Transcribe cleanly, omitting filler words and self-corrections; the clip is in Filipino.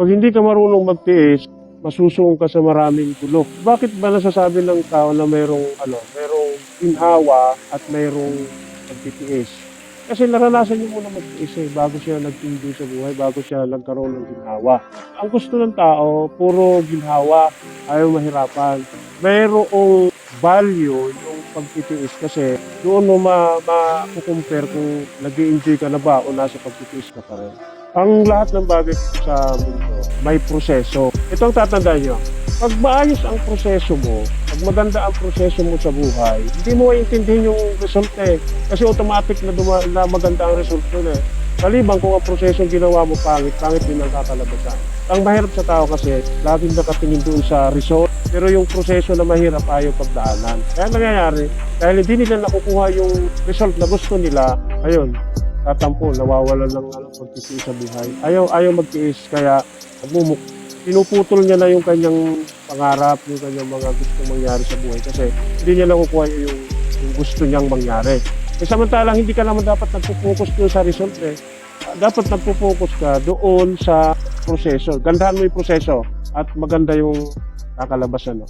Pag hindi ka marunong magtiis, masusuong ka sa maraming gulo. Bakit ba nasasabi ng tao na merong ginhawa at merong pagtitiis? Kasi naranasan niya muna magtiis bago siya nagtindi sa buhay, bago siya nagkaroon ng ginhawa. Ang gusto ng tao, puro ginhawa, ayaw mahirapan. Mayroong value yung pagtitiis kasi doon mo ma-compare kung nag-i-enjoy ka na ba o nasa pagtitiis ka pa rin. Ang lahat ng bagay sa mundo, may proseso. Ito ang tatandaan nyo. Pag maayos ang proseso mo, pag maganda ang proseso mo sa buhay, hindi mo maintindihan yung result Kasi automatic na maganda ang result nun Kaliban kung ang proseso ginawa mo pangit din ang kakalabasan. Ang mahirap sa tao kasi, laging nakatingin doon sa result, pero yung proseso na mahirap ayaw pagdaanan. Kaya nangyayari, dahil hindi nila nakukuha yung result na gusto nila, ayun, tatampo, nawawalan ng pagtitiis sa buhay. Ayaw magtiis, kaya pinuputol niya na yung kanyang pangarap, yung kanyang mga gustong mangyari sa buhay kasi hindi niya nakukuha yung gusto niyang mangyari. Samantalang hindi ka naman dapat nagpo-focus doon sa result Dapat nagpo-focus ka doon sa proseso. Gandahan mo yung proseso at maganda yung kakalabasan.